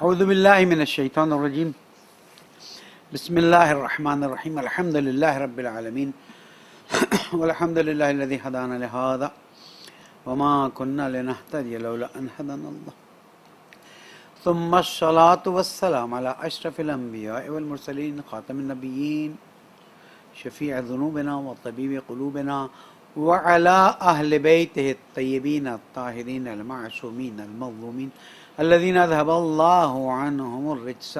اعوذ باللہ من الشیطان الرجیم بسم اللہ الرحمن الرحیم الحمد للہ رب العالمین والحمد للہ الذی ہدانا لہذا وما كنا لنهتدی لولا ان هدانا اللہ ثم الصلاة والسلام على اشرف الانبیاء والمرسلین خاتم النبیین شفیع ذنوبنا وطبیب قلوبنا وعلى اہل بیتہ الطیبین الطاہرین المعصومین المظلومین الذين اذهب الله عنهم الرجس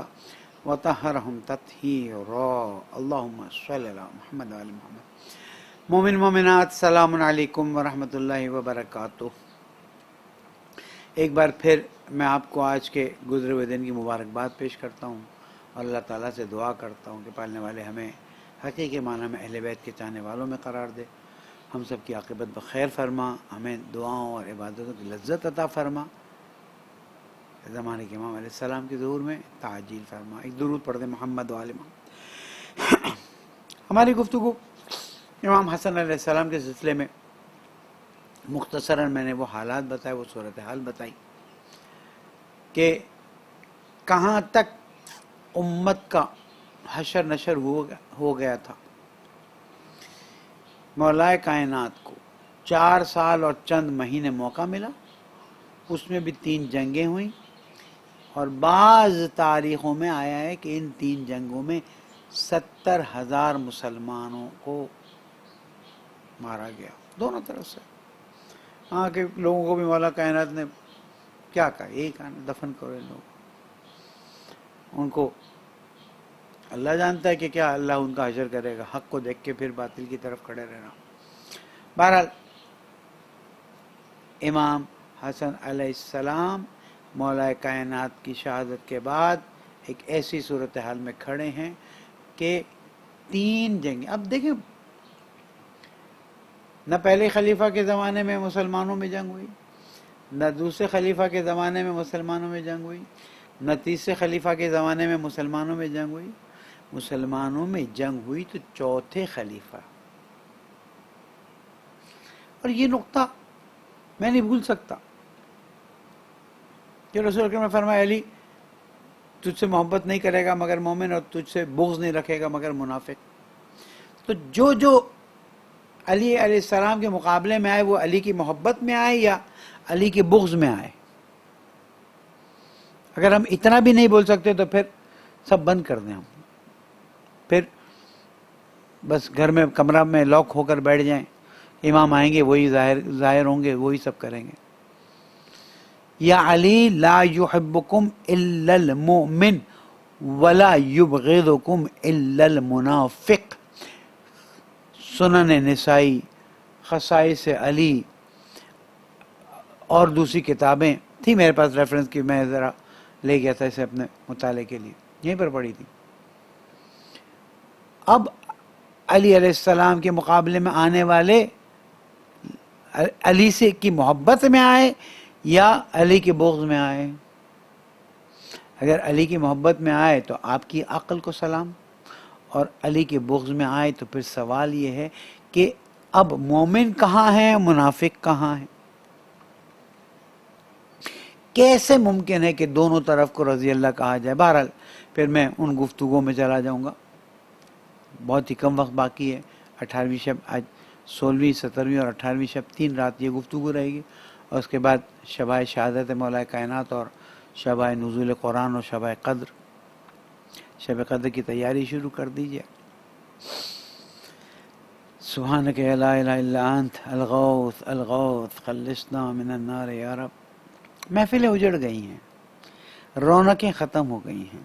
وطهرهم تطهيرا اللهم صل على محمد وعلى محمد۔ مومن مومنات، السلام علیکم ورحمۃ اللہ وبرکاتہ۔ ایک بار پھر میں آپ کو آج کے گزرے ہوئے دن کی مبارکباد پیش کرتا ہوں اور اللہ تعالیٰ سے دعا کرتا ہوں کہ پالنے والے ہمیں حقیقی معنی میں اہل بیت کے چاہنے والوں میں قرار دے، ہم سب کی عاقبت بخیر فرما، ہمیں دعاؤں اور عبادتوں کی لذت عطا فرما، زمانے کے امام علیہ السلام کے ظہور میں تعجیل فرما۔ ایک درود پڑھ دیں محمد و آل محمد۔ ہماری گفتگو امام حسن علیہ السلام کے سلسلے میں مختصراً میں نے وہ حالات بتائے، وہ صورتحال بتائی کہ کہاں تک امت کا حشر نشر ہو گیا تھا۔ مولا کائنات کو 4 سال اور چند مہینے موقع ملا، اس میں بھی 3 جنگیں ہوئیں، اور بعض تاریخوں میں آیا ہے کہ ان 3 جنگوں میں 70,000 مسلمانوں کو مارا گیا دونوں طرف سے۔ وہاں کے لوگوں کو بھی مولا کائنات نے کیا کہا، یہی کہا دفن کرو ان لوگوں، ان کو اللہ جانتا ہے کہ کیا اللہ ان کا حشر کرے گا، حق کو دیکھ کے پھر باطل کی طرف کھڑے رہنا۔ بہرحال امام حسن علیہ السلام مولا کائنات کی شہادت کے بعد ایک ایسی صورتحال میں کھڑے ہیں کہ 3 جنگیں۔ اب دیکھیں، نہ پہلے خلیفہ کے زمانے میں مسلمانوں میں جنگ ہوئی، نہ دوسرے خلیفہ کے زمانے میں مسلمانوں میں جنگ ہوئی، نہ تیسرے خلیفہ کے زمانے میں مسلمانوں میں جنگ ہوئی۔ مسلمانوں میں جنگ ہوئی تو 4تھے خلیفہ، اور یہ نقطہ میں نہیں بھول سکتا کہ رسول اکرم نے فرمایا علی تجھ سے محبت نہیں کرے گا مگر مومن، اور تجھ سے بغض نہیں رکھے گا مگر منافق۔ تو جو علی علیہ السلام کے مقابلے میں آئے وہ علی کی محبت میں آئے یا علی کے بغض میں آئے؟ اگر ہم اتنا بھی نہیں بول سکتے تو پھر سب بند کر دیں، ہم پھر بس گھر میں کمرہ میں لاک ہو کر بیٹھ جائیں، امام آئیں گے وہی ظاہر ہوں گے، وہی سب کریں گے۔ یا علی لا یحبکم الا المؤمن ولا یبغضکم الا المنافق۔ سنن نسائی، خصائص علی اور دوسری کتابیں تھی میرے پاس ریفرنس کی، میں ذرا لے گیا تھا اسے اپنے مطالعے کے لیے، یہیں پر پڑھی تھی۔ اب علی علیہ السلام کے مقابلے میں آنے والے علی سے کی محبت میں آئے یا علی کے بغض میں آئے؟ اگر علی کی محبت میں آئے تو آپ کی عقل کو سلام، اور علی کے بغض میں آئے تو پھر سوال یہ ہے کہ اب مومن کہاں ہیں، منافق کہاں ہیں؟ کیسے ممکن ہے کہ دونوں طرف کو رضی اللہ کہا جائے؟ بہرحال پھر میں ان گفتگو میں چلا جاؤں گا، بہت ہی کم وقت باقی ہے۔ 18ویں شب، آج 16ویں، 17ویں اور 18ویں شب، 3 رات یہ گفتگو رہے گی، اور اس کے بعد شبائے شہادت مولا کائنات اور شبائے نزول قرآن اور شبائے قدر، شب قدر کی تیاری شروع کر دیجیے۔ سبحانک لا الہ الا انت الغوث الغوث خلصنا من النار یا رب۔ محفلیں اجڑ گئی ہیں، رونقیں ختم ہو گئی ہیں،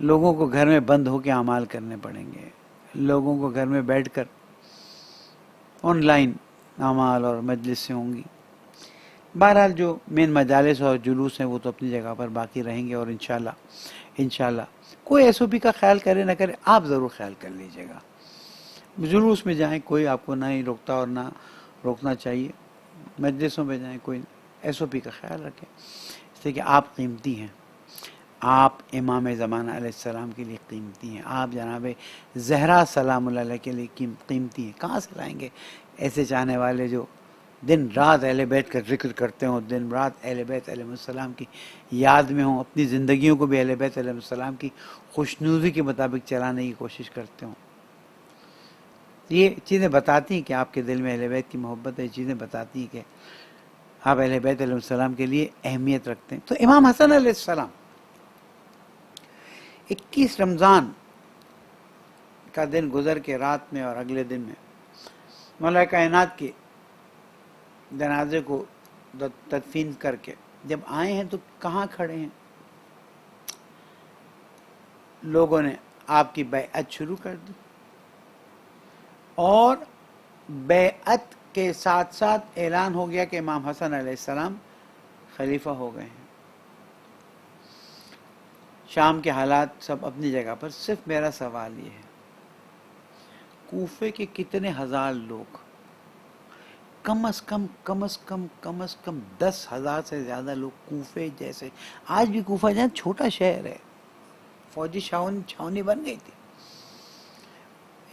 لوگوں کو گھر میں بند ہو کے اعمال کرنے پڑیں گے، لوگوں کو گھر میں بیٹھ کر آن لائن اعمال اور مجلسیں ہوں گی۔ بہرحال جو مین مجالس اور جلوس ہیں وہ تو اپنی جگہ پر باقی رہیں گے، اور انشاءاللہ کوئی ایس او پی کا خیال کرے نہ کرے، آپ ضرور خیال کر لیجیے گا۔ جلوس میں جائیں، کوئی آپ کو نہ ہی روکتا اور نہ روکنا چاہیے، مجلسوں میں جائیں، کوئی ایس او پی کا خیال رکھیں، اس لیے کہ آپ قیمتی ہیں، آپ امام زمانہ علیہ السلام کے لیے قیمتی ہیں، آپ جناب زہرا سلام اللہ علیہ کے لیے قیمتی ہیں۔ کہاں سے لائیں گے ایسے چاہنے والے جو دن رات اہل بیت کا ذکر کرتے ہوں، دن رات اہل بیت علیہ السلام کی یاد میں ہوں، اپنی زندگیوں کو بھی اہل بیت علیہ السلام کی خوشنودی کے مطابق چلانے کی کوشش کرتے ہوں. یہ چیزیں بتاتی ہیں کہ آپ کے دل میں اہل بیت کی محبت ہے، یہ چیزیں بتاتی ہیں کہ آپ اہل بیت علیہ السلام کے لیے اہمیت رکھتے ہیں. تو امام حسن علیہ السلام 21 رمضان کا دن گزر کے رات میں اور اگلے دن میں مولا کائنات کے جنازے کو تدفین کر کے جب آئے ہیں تو کہاں کھڑے ہیں؟ لوگوں نے آپ کی بیعت شروع کر دی اور بیعت کے ساتھ ساتھ اعلان ہو گیا کہ امام حسن علیہ السلام خلیفہ ہو گئے ہیں. شام کے حالات سب اپنی جگہ پر، صرف میرا سوال یہ ہے کوفے کے کتنے ہزار لوگ، کم از کم 10,000 سے زیادہ لوگ کوفے جیسے، آج بھی کوفہ جہاں چھوٹا شہر ہے، فوجی چھاونی بن گئی تھی،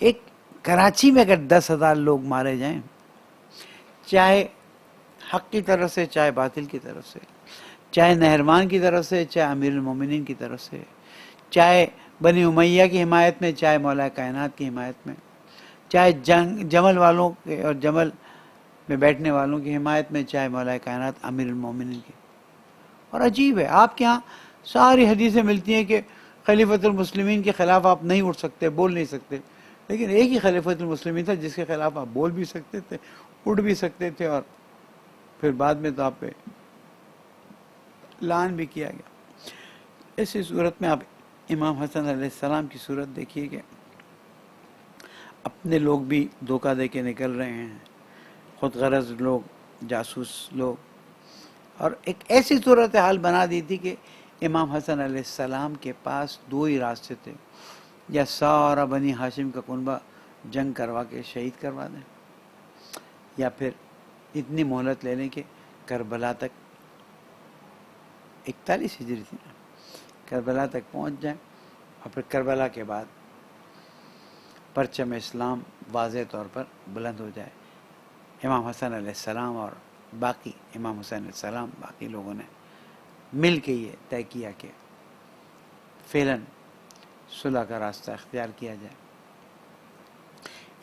ایک کراچی میں اگر 10,000 لوگ مارے جائیں، چاہے حق کی طرف سے چاہے باطل کی طرف سے، چاہے نہرمان کی طرف سے چاہے امیر المومنین کی طرف سے، چاہے بنی امیہ کی حمایت میں چاہے مولا کائنات کی حمایت میں، چاہے جمل والوں کے اور جمل میں بیٹھنے والوں کی حمایت میں چاہے مولا کائنات امیر المومنین کی. اور عجیب ہے آپ کے ہاں ساری حدیثیں ملتی ہیں کہ خلیفۃ المسلمین کے خلاف آپ نہیں اٹھ سکتے، بول نہیں سکتے، لیکن ایک ہی خلیفۃ المسلمین تھا جس کے خلاف آپ بول بھی سکتے تھے، اٹھ بھی سکتے تھے، اور پھر بعد میں تو آپ پہ لعن بھی کیا گیا. اسی صورت میں آپ امام حسن علیہ السلام کی صورت دیکھیے کہ اپنے لوگ بھی دھوکہ دے کے نکل رہے ہیں، خود غرض لوگ، جاسوس لوگ، اور ایک ایسی صورتحال بنا دی تھی کہ امام حسن علیہ السلام کے پاس دو ہی راستے تھے، یا سارا بنی ہاشم کا کنبہ جنگ کروا کے شہید کروا دیں، یا پھر اتنی مہلت لے لیں کہ کربلا تک 41 ہجری تھی نا، کربلا تک پہنچ جائیں، اور پھر کربلا کے بعد پرچم اسلام واضح طور پر بلند ہو جائے. امام حسن علیہ السلام اور باقی امام حسین علیہ السلام باقی لوگوں نے مل کے یہ طے کیا کہ فعلاً صلح کا راستہ اختیار کیا جائے.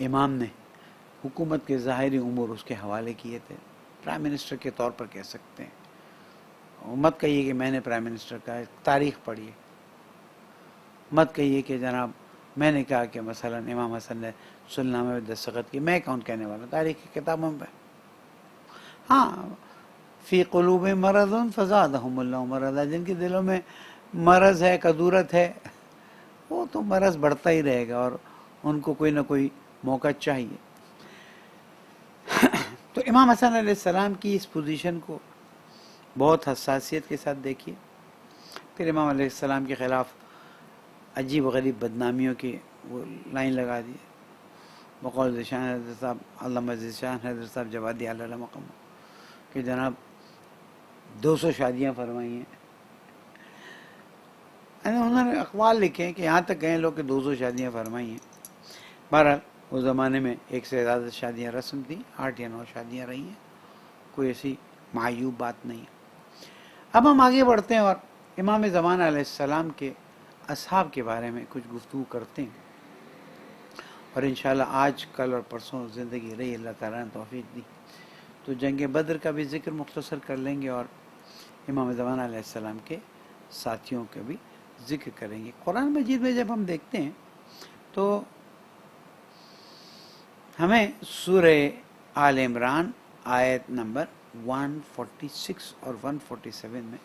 امام نے حکومت کے ظاہری امور اس کے حوالے کیے تھے، پرائم منسٹر کے طور پر کہہ سکتے ہیں. مت کہیے کہ میں نے پرائم منسٹر کہا، تاریخ پڑھیے. مت کہیے کہ جناب میں نے کہا کہ مثلا امام حسن نے صلحنامے میں دستخط کی، میں کون کہنے والا، تاریخ کی کتابوں میں. ہاں فی قلوب مرض فزادہم اللہ مرضا، جن کے دلوں میں مرض ہے، کدورت ہے، وہ تو مرض بڑھتا ہی رہے گا اور ان کو کوئی نہ کوئی موقع چاہیے. تو امام حسن علیہ السلام کی اس پوزیشن کو بہت حساسیت کے ساتھ دیکھیے. پھر امام علیہ السلام کے خلاف عجیب و غریب بدنامیوں کی وہ لائن لگا دی، بقول ذیشان حضرت صاحب، علامہ ذیشان حضرت صاحب جوادی علیہ مقام، کہ جناب 200 شادیاں فرمائی ہیں. انہوں نے اقوال لکھے ہیں کہ یہاں تک گئے لوگ کہ 200 شادیاں فرمائی ہیں. بہرحال اس زمانے میں ایک سے زیادہ شادیاں رسم تھیں، 8 یا 9 شادیاں رہی ہیں، کوئی ایسی معیوب بات نہیں. اب ہم آگے بڑھتے ہیں اور امام زمان علیہ السلام کے اصحاب کے بارے میں کچھ گفتگو کرتے ہیں، اور انشاءاللہ آج کل اور پرسوں زندگی رہی، اللہ تعالیٰ نے توفیق دی تو جنگ بدر کا بھی ذکر مختصر کر لیں گے اور امام زمان علیہ السلام کے ساتھیوں کا بھی ذکر کریں گے. قرآن مجید میں جب ہم دیکھتے ہیں تو ہمیں سورہ آل عمران آیت نمبر 146 اور 147 میں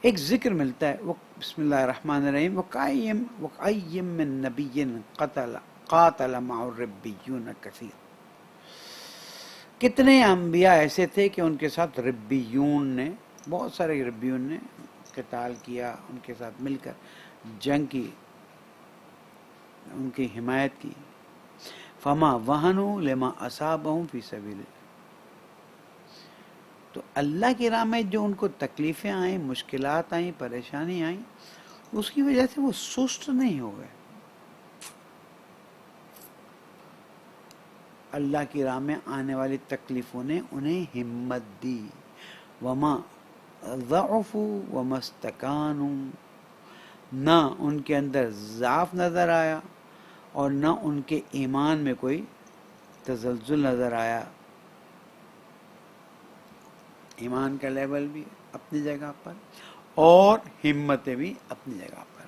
ایک ذکر ملتا ہے. وہ بسم اللہ الرحمن الرحیم، وَكَأَيٍّ مِّن نَبِيٍّ قَاتَلَ مَعَهُ الرِّبِّيُّونَ كَثِيرٌ، کتنے انبیاء ایسے تھے کہ ان کے ساتھ ربیون نے، بہت سارے ربیون نے قتال کیا، ان کے ساتھ مل کر جنگ کی، ان کی حمایت کی. فما وہنوا لما اصابہم فی سبیل اللہ، تو اللہ کی راہ میں جو ان کو تکلیفیں آئیں، مشکلات آئیں، پریشانی آئیں، اس کی وجہ سے وہ سست نہیں ہو گئے. اللہ کی راہ میں آنے والی تکلیفوں نے انہیں ہمت دی. وما ضعفوا وما استکانوا، نہ ان کے اندر ضعف نظر آیا اور نہ ان کے ایمان میں کوئی تزلزل نظر آیا. ایمان کا لیول بھی اپنی جگہ پر اور ہمتیں بھی اپنی جگہ پر.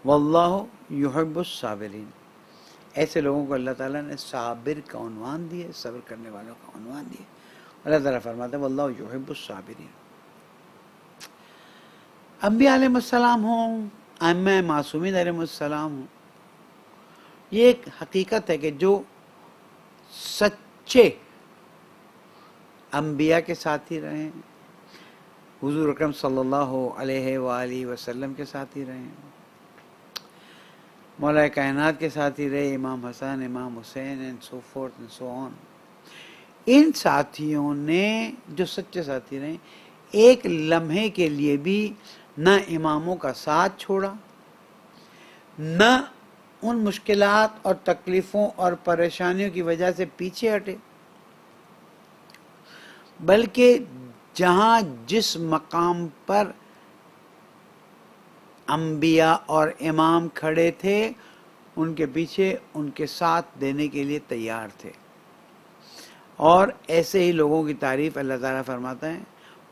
واللہ یحب الصابرین، ایسے لوگوں کو اللہ تعالیٰ نے صابر کا عنوان دیا، صبر کرنے والوں کا عنوان دیا. اللہ تعالیٰ فرماتا ہے واللہ یحب الصابرین. انبیاء علیہ السلام ہوں، ائمہ معصومین علیہ السلام ہوں، یہ ایک حقیقت ہے کہ جو سچے انبیاء کے ساتھی رہے ہیں، حضور اکرم صلی اللہ علیہ وآلہ وسلم کے ساتھی رہے ہیں، مولا کائنات کے ساتھی رہے، امام حسن، امام حسین and so forth and so on. ان ساتھیوں نے جو سچے ساتھی رہے، ایک لمحے کے لیے بھی نہ اماموں کا ساتھ چھوڑا، نہ ان مشکلات اور تکلیفوں اور پریشانیوں کی وجہ سے پیچھے ہٹے، بلکہ جہاں جس مقام پر انبیاء اور امام کھڑے تھے ان کے پیچھے ان کے ساتھ دینے کے لیے تیار تھے. اور ایسے ہی لوگوں کی تعریف اللہ تعالیٰ فرماتا ہے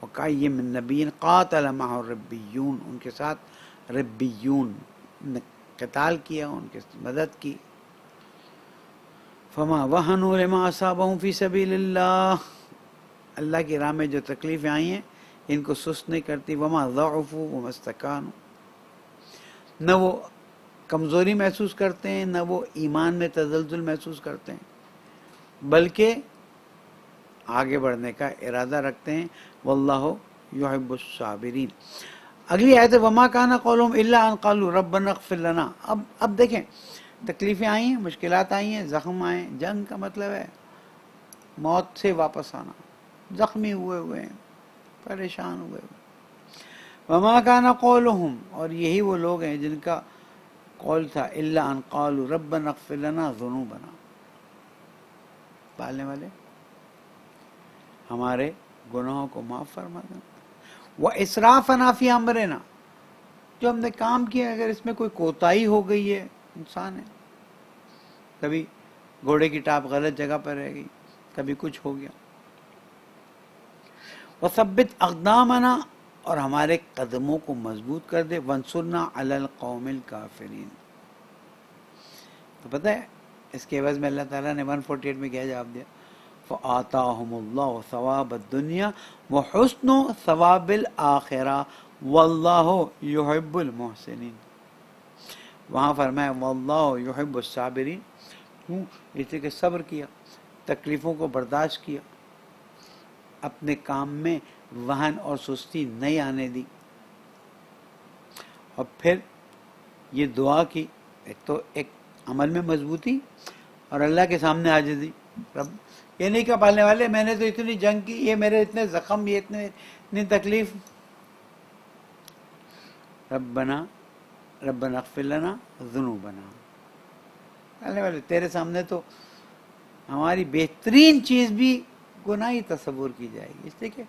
وَكَأَيٍّ مِّن نَبِيٍّ قَاتَلَ مَعَهُ الرِّبِّيُّونَ، ان کے ساتھ ربیون نے قتال کیا، ان کی مدد کی. فَمَا وَهَنُوا لِمَا أَصَابَهُمْ فِي سَبِيلِ اللَّهِ، اللہ کی راہ میں جو تکلیفیں آئی ہیں ان کو سست نہیں کرتی. وَمَا ضَعُفُوا وَمَا اسْتَكَانُوا، نہ وہ کمزوری محسوس کرتے ہیں، نہ وہ ایمان میں تزلزل محسوس کرتے ہیں، بلکہ آگے بڑھنے کا ارادہ رکھتے ہیں. واللہ یحب الصابرین. اگلی آیت ہے وما کان قولہم الا ان قالوا ربنا اغفر لنا. اب دیکھیں، تکلیفیں آئی ہیں، مشکلات آئی ہیں، زخم آئے ہیں. جنگ کا مطلب ہے موت سے واپس آنا، زخمی ہوئے ہیں، پریشان ہوئے. وما کان قولہم، اور یہی وہ لوگ ہیں جن کا قول تھا الا ان قالوا ربنا اغفر لنا ذنوبنا، پالنے والے ہمارے گناہوں کو معاف فرما دینا. وَإِسْرَافَنَا فِي أَمْرِنَا، جو ہم نے کام کیا اگر اس میں کوئی کوتاہی ہو گئی ہے، انسان ہے، کبھی گھوڑے کی ٹاپ غلط جگہ پر رہ گئی، کبھی کچھ ہو گیا. وَثَبِّتْ أَقْدَامَنَا، اور ہمارے قدموں کو مضبوط کر دے. وَانصُرْنَا عَلَى الْقَوْمِ الْكَافِرِينَ. تو پتہ ہے اس کے عوض میں اللہ تعالیٰ نے 148 میں کیا جواب دیا؟ فَآتَاهُمُ اللَّهُ ثَوَابَ الدُّنْيَا وَحُسْنُ ثَوَابِ الْآخِرَةِ وَاللَّهُ يُحِبُّ الْمُحْسِنِينَ. وہاں فرمایا وَاللَّهُ يُحِبُّ الصَّابِرِينَ. کیوں؟ اس لیے کہ صبر کیا، تکلیفوں کو برداشت کیا، اپنے کام میں وہن اور سستی نہیں آنے دی، اور پھر یہ دعا کی. ایک تو ایک عمل میں مضبوطی اور اللہ کے سامنے عاجزی. رب یہ نہیں کہ پالنے والے میں نے تو اتنی جنگ کی، یہ میرے اتنے زخم، یہ اتنی تکلیف. ربنا اغفر لنا ذنوبنا، پالنے والے تیرے سامنے تو ہماری بہترین چیز بھی گناہ ہی تصور کی جائے گی، اس لیے کہ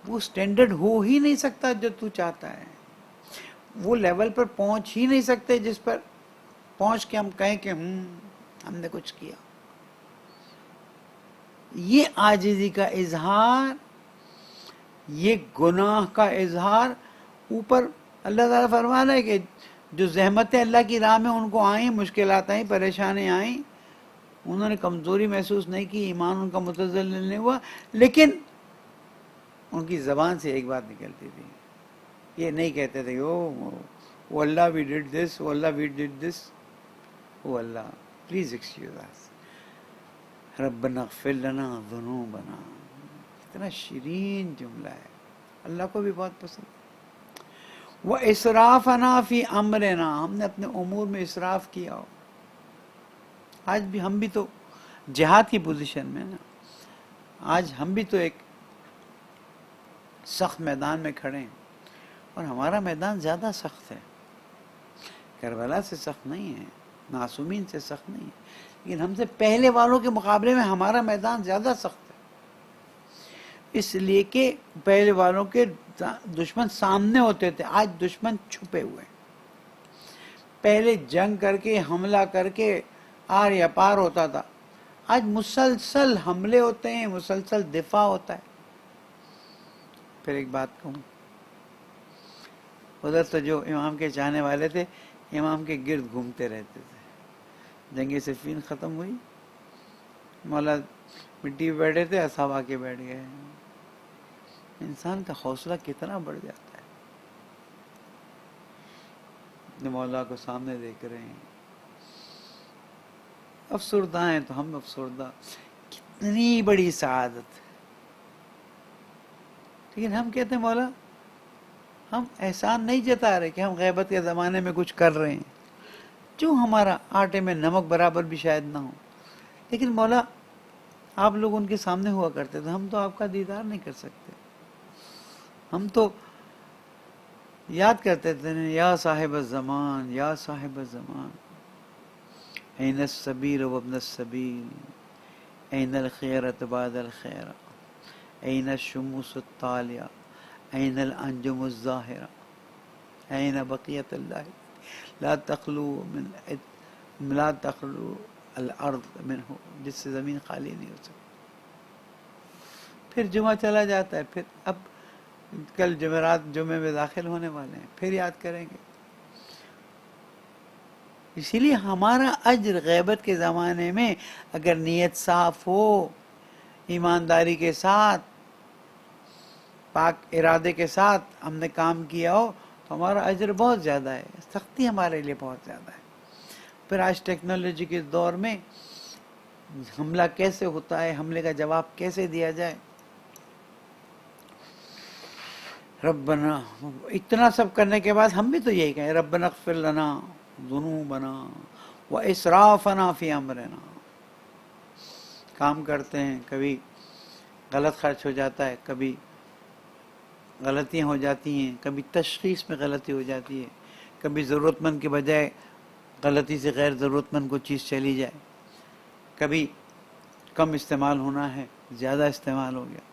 وہ سٹینڈرڈ ہو ہی نہیں سکتا جو تو چاہتا ہے. وہ لیول پر پہنچ ہی نہیں سکتے جس پر پہنچ کے ہم کہیں کہ ہم نے کچھ کیا. یہ عاجزی کا اظہار، یہ گناہ کا اظہار. اوپر اللہ تعالیٰ فرما رہا ہے کہ جو زحمتیں اللہ کی راہ میں ان کو آئیں، مشکلات آئیں، پریشانیاں آئیں، انہوں نے کمزوری محسوس نہیں کی، ایمان ان کا متزلزل نہیں ہوا، لیکن ان کی زبان سے ایک بات نکلتی تھی. یہ نہیں کہتے تھے او اللہ وی ڈڈ دس، او اللہ وی ڈڈ دس، او اللہ پلیز ایکسکیوز اس، ربنا اغفر لنا ذنوبنا. اتنا شیرین جملہ ہے، اللہ کو بھی بہت پسند. وَإِسْرَافَنَا فِي أَمْرِنَا، ہم نے اپنے امور میں اسراف کیا ہو. آج بھی ہم بھی تو جہاد کی پوزیشن میں نا، آج ہم بھی تو ایک سخت میدان میں کھڑے ہیں، اور ہمارا میدان زیادہ سخت ہے، کربلا سے سخت نہیں ہے، معصومین سے سخت نہیں ہے، لیکن ہم سے پہلے والوں کے مقابلے میں ہمارا میدان زیادہ سخت ہے، اس لیے کہ پہلے والوں کے دشمن سامنے ہوتے تھے، آج دشمن چھپے ہوئے ہیں۔ پہلے جنگ کر کے حملہ کر کے آر یا پار ہوتا تھا، آج مسلسل حملے ہوتے ہیں، مسلسل دفاع ہوتا ہے۔ پھر ایک بات کہوں، ادھر تو جو امام کے چاہنے والے تھے امام کے گرد گھومتے رہتے تھے، جنگ صفین ختم ہوئی، مولا مٹی پہ بیٹھے تھے، اصحاب آ کے بیٹھ گئے۔ انسان کا حوصلہ کتنا بڑھ جاتا ہے، مولا کو سامنے دیکھ رہے ہیں، افسردہ ہیں تو ہم افسردہ، کتنی بڑی سعادت ہے۔ لیکن ہم کہتے ہیں مولا ہم احسان نہیں جتا رہے کہ ہم غیبت کے زمانے میں کچھ کر رہے ہیں، جو ہمارا آٹے میں نمک برابر بھی شاید نہ ہو، لیکن مولا آپ لوگ ان کے سامنے ہوا کرتے تھے، ہم تو آپ کا دیدار نہیں کر سکتے، ہم تو یاد کرتے تھے یا صاحب الزمان یا صاحب الزمان، این السبیر وابن السبیل، این الخیرۃ بعد الخیرہ، این الشموس الطالیہ، این الانجم الظاہرہ، این بقیت اللہ لا تخلو الارض منہ، جس سے زمین خالی نہیں ہو سکتی۔ پھر جمعہ چلا جاتا ہے، پھر اب کل جمعرات جمعے میں داخل ہونے والے ہیں، پھر یاد کریں گے۔ اسی لیے ہمارا اجر غیبت کے زمانے میں اگر نیت صاف ہو، ایمانداری کے ساتھ، پاک ارادے کے ساتھ ہم نے کام کیا ہو تو ہمارا اجر بہت زیادہ ہے، سختی ہمارے لیے بہت زیادہ ہے۔ پھر آج ٹیکنالوجی کے دور میں حملہ کیسے ہوتا ہے، حملے کا جواب کیسے دیا جائے، ربنا، اتنا سب کرنے کے بعد ہم بھی تو یہی کہیں ربنا اغفر لنا ذنوبنا واسرافنا فی امرنا۔ کام کرتے ہیں، کبھی غلط خرچ ہو جاتا ہے، کبھی غلطیاں ہو جاتی ہیں، کبھی تشخیص میں غلطی ہو جاتی ہے، کبھی ضرورت مند کے بجائے غلطی سے غیر ضرورت مند کو چیز چلی جائے، کبھی کم استعمال ہونا ہے زیادہ استعمال ہو گیا۔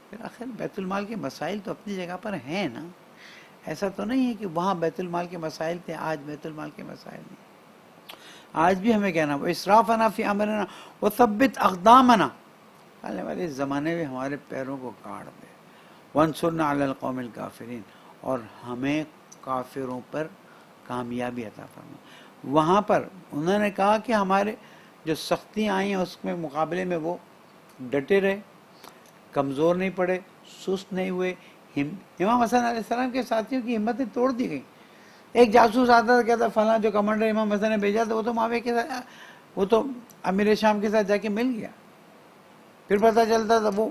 پھر آخر بیت المال کے مسائل تو اپنی جگہ پر ہیں نا، ایسا تو نہیں ہے کہ وہاں بیت المال کے مسائل تھے آج بیت المال کے مسائل نہیں۔ آج بھی ہمیں کہنا اسرافنا فی امرنا وثبت اقدامنا، آنے والے زمانے میں ہمارے پیروں کو گاڑ دے، وانصرنا علی القوم الکافرین، اور ہمیں کافروں پر کامیابی عطا فرما۔ وہاں پر انہوں نے کہا کہ ہمارے جو سختیاں آئیں ہیں اس میں مقابلے میں وہ ڈٹے رہے، کمزور نہیں پڑے، سست نہیں ہوئے۔ امام حسن علیہ السلام کے ساتھیوں کی ہمتیں توڑ دی گئیں۔ ایک جاسوس آتا تھا، کہتا فلاں جو کمانڈر امام حسن نے بھیجا تھا وہ تو معاویہ کے ساتھ، وہ تو امیر شام کے ساتھ جا کے مل گیا۔ پھر پتہ چلتا تھا وہ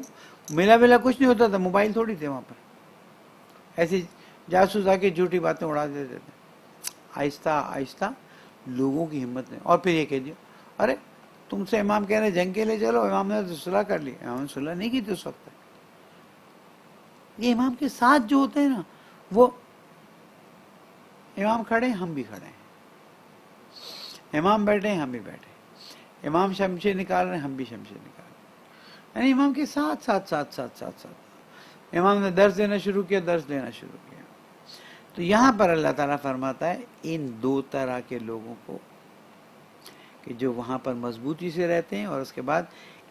ملا کچھ نہیں ہوتا تھا، موبائل تھوڑی تھے وہاں پر، ایسی جاسوس آ کے جھوٹی باتیں اڑا دیتے تھے۔ آہستہ آہستہ لوگوں کی ہمت نے، اور پھر یہ کہہ دیا ارے تم سے امام کہہ رہے جنگ کے لیے چلو، امام نے تو صلح کر لی، امام نے صلح نہیں کی تھی اس وقت۔ یہ امام کے ساتھ جو ہوتے ہیں نا، وہ امام کھڑے ہیں ہم بھی کھڑے ہیں، امام بیٹھے ہیں ہم بھی بیٹھے ہیں، امام شمشیر نکال رہے ہیں ہم بھی شمشیر نکال رہے ہیں، یعنی امام کے ساتھ ساتھ ساتھ ساتھ ساتھ ساتھ امام نے درس دینا شروع کیا، درس دینا شروع کیا۔ تو یہاں پر اللہ تعالیٰ فرماتا ہے ان دو طرح کے لوگوں کو کہ جو وہاں پر مضبوطی سے رہتے ہیں اور اس کے بعد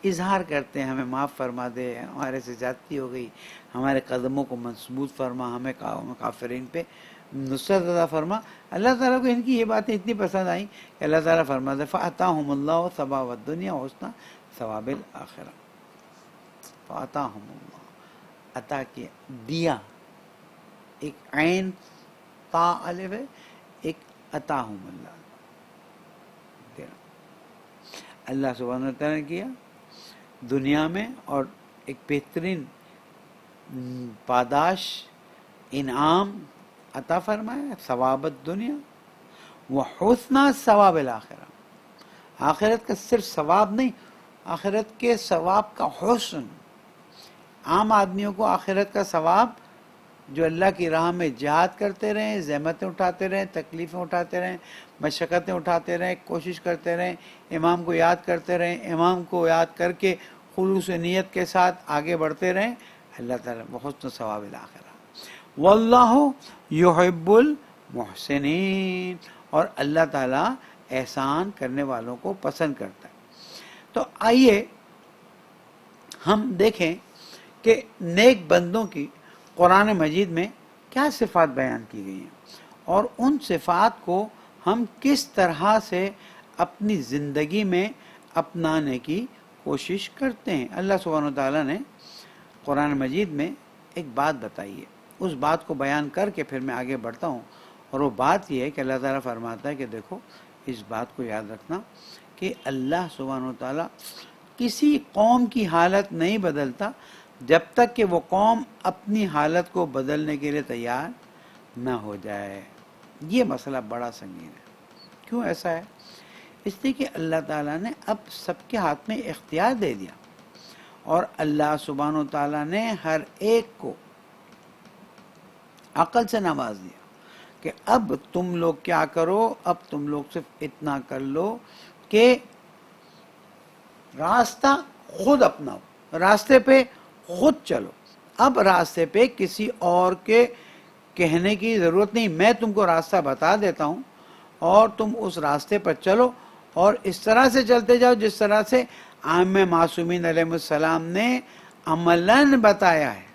اظہار کرتے ہیں ہمیں معاف فرما دے، ہمارے سے زیادتی ہو گئی، ہمارے قدموں کو مضبوط فرما، ہمیں کافرین پہ نصرت عطا فرما۔ اللہ تعالیٰ کو ان کی یہ باتیں اتنی پسند آئیں کہ اللہ تعالیٰ فرماتے فَأَتَاهُمُ اللَّهُ ثَوَابَ الدُّنْيَا وَحُسْنَ ثَوَابِ الْآخِرَةِ۔ فَأَتَاهُمُ اللَّهُ، عطا کیا، دیا، ایک عین تا الف ہے، ایک عطاہم اللہ، اللہ سبحانہ وتعالیٰ نے کیا دنیا میں، اور ایک بہترین پاداش انعام عطا فرمایا، ثواب الدنیا وحسن ثواب الآخرہ، آخرت کا صرف ثواب نہیں، آخرت کے ثواب کا حسن۔ عام آدمیوں کو آخرت کا ثواب جو اللہ کی راہ میں جہاد کرتے رہیں، زحمتیں اٹھاتے رہیں، تکلیفیں اٹھاتے رہیں، مشقتیں اٹھاتے رہیں، کوشش کرتے رہیں، امام کو یاد کرتے رہیں، امام کو یاد کر کے خلوص نیت کے ساتھ آگے بڑھتے رہیں، اللہ تعالیٰ بحسن ثواب الآخرہ واللہ یحب المحسنین، اور اللہ تعالیٰ احسان کرنے والوں کو پسند کرتا ہے۔ تو آئیے ہم دیکھیں کہ نیک بندوں کی قرآن مجید میں کیا صفات بیان کی گئی ہیں، اور ان صفات کو ہم کس طرح سے اپنی زندگی میں اپنانے کی کوشش کرتے ہیں۔ اللہ سبحانہ و تعالیٰ نے قرآن مجید میں ایک بات بتائی ہے، اس بات کو بیان کر کے پھر میں آگے بڑھتا ہوں، اور وہ بات یہ ہے کہ اللہ تعالیٰ فرماتا ہے کہ دیکھو اس بات کو یاد رکھنا کہ اللہ سبحانہ و تعالیٰ کسی قوم کی حالت نہیں بدلتا جب تک کہ وہ قوم اپنی حالت کو بدلنے کے لیے تیار نہ ہو جائے۔ یہ مسئلہ بڑا سنگین ہے۔ کیوں ایسا ہے؟ اس لیے کہ اللہ تعالیٰ نے اب سب کے ہاتھ میں اختیار دے دیا، اور اللہ سبحانہ و تعالیٰ نے ہر ایک کو عقل سے نواز دیا کہ اب تم لوگ کیا کرو، اب تم لوگ صرف اتنا کر لو کہ راستہ خود اپناؤ، راستے پہ خود چلو۔ اب راستے پہ کسی اور کے کہنے کی ضرورت نہیں، میں تم کو راستہ بتا دیتا ہوں اور تم اس راستے پر چلو، اور اس طرح سے چلتے جاؤ جس طرح سے عام معصومین علیہ السلام نے عملاً بتایا ہے۔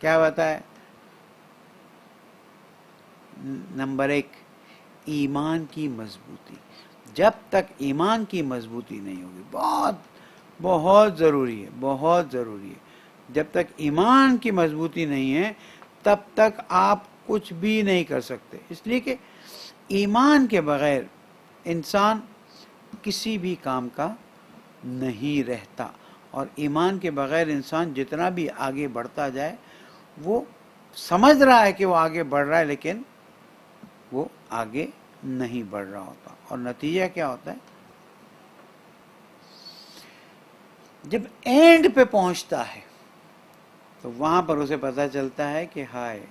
کیا بتایا؟ نمبر 1، ایمان کی مضبوطی۔ جب تک ایمان کی مضبوطی نہیں ہوگی، بہت ضروری ہے، بہت ضروری ہے، جب تک ایمان کی مضبوطی نہیں ہے تب تک آپ کچھ بھی نہیں کر سکتے۔ اس لیے کہ ایمان کے بغیر انسان کسی بھی کام کا نہیں رہتا، اور ایمان کے بغیر انسان جتنا بھی آگے بڑھتا جائے وہ سمجھ رہا ہے کہ وہ آگے بڑھ رہا ہے، لیکن وہ آگے نہیں بڑھ رہا ہوتا، اور نتیجہ کیا ہوتا ہے؟ جب اینڈ پہ پہنچتا ہے تو وہاں پر اسے پتہ چلتا ہے کہ ہائے،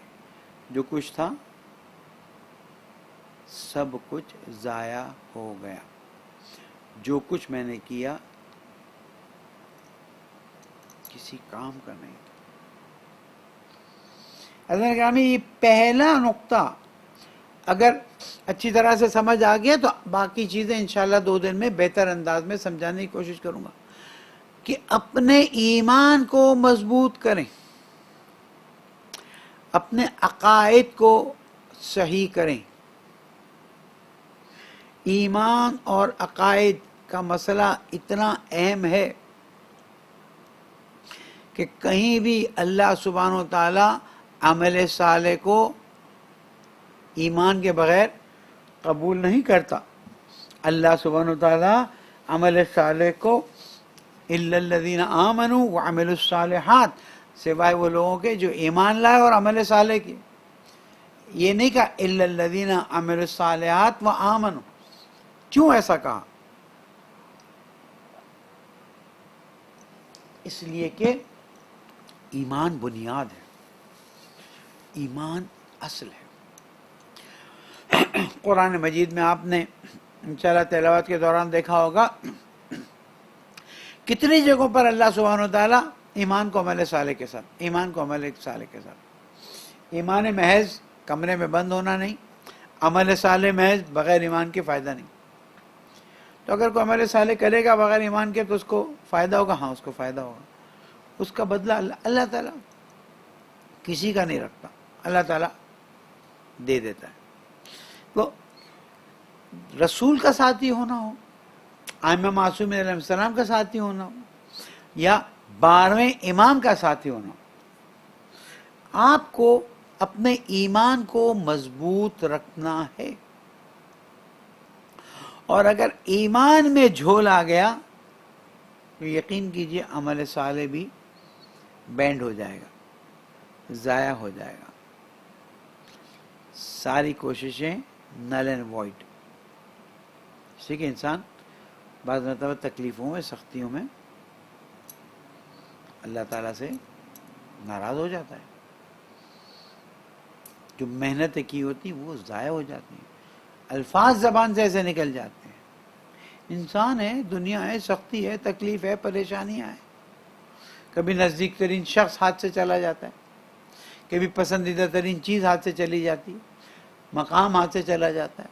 جو کچھ تھا سب کچھ ضائع ہو گیا، جو کچھ میں نے کیا کسی کام کا نہیں تھا۔ حضرت گرامی، یہ پہلا نقطہ اگر اچھی طرح سے سمجھ آ گیا تو باقی چیزیں انشاءاللہ 2 دن میں بہتر انداز میں سمجھانے کی کوشش کروں گا کہ اپنے ایمان کو مضبوط کریں، اپنے عقائد کو صحیح کریں۔ ایمان اور عقائد کا مسئلہ اتنا اہم ہے کہ کہیں بھی اللہ سبحانہ و تعالی عمل صالح کو ایمان کے بغیر قبول نہیں کرتا۔ اللہ سبحانہ و تعالی عمل صالح کو الا الذین آمنوا وعملوا الصالحات، سوائے وہ لوگوں کے جو ایمان لائے اور عمل صالح کیے۔ یہ نہیں کہا الا الذین عملوا الصالحات وآمنوا۔ کیوں ایسا کہا؟ اس لیے کہ ایمان بنیاد ہے، ایمان اصل ہے۔ قرآن مجید میں آپ نے انشاءاللہ تلاوت کے دوران دیکھا ہوگا کتنی جگہوں پر اللہ سبحانہ و تعالیٰ ایمان کو عمل صالح کے ساتھ، ایمان کو عمل صالح کے ساتھ، ایمان محض کمرے میں بند ہونا نہیں، عمل صالح محض بغیر ایمان کے فائدہ نہیں۔ تو اگر کوئی عمل صالح کرے گا بغیر ایمان کے تو اس کو فائدہ ہوگا؟ ہاں، اس کو فائدہ ہوگا، اس کا بدلہ اللہ تعالیٰ کسی کا نہیں رکھتا، اللہ تعالیٰ دے دیتا ہے۔ تو رسول کا ساتھی ہونا ہو، ائمہ معصومین علیہ السلام کا ساتھی ہونا ہو، یا 12ویں امام کا ساتھی ہونا ہو، آپ کو اپنے ایمان کو مضبوط رکھنا ہے، اور اگر ایمان میں جھول آ گیا تو یقین کیجئے عمل صالح بھی بینڈ ہو جائے گا، ضائع ہو جائے گا، ساری کوششیں نل اینڈ وائڈ۔ اس لیے کہ انسان بعض مرتبہ تکلیفوں میں، سختیوں میں اللہ تعالیٰ سے ناراض ہو جاتا ہے۔ جو محنتیں کی ہوتی ہیں وہ ضائع ہو جاتی ہیں، الفاظ زبان سے ایسے نکل جاتے ہیں۔ انسان ہے، دنیا ہے، سختی ہے، تکلیف ہے، پریشانیاں ہیں، کبھی نزدیک ترین شخص ہاتھ سے چلا جاتا ہے، کبھی پسندیدہ ترین چیز ہاتھ سے چلی جاتی ہے، مقام ہاتھ سے چلا جاتا ہے،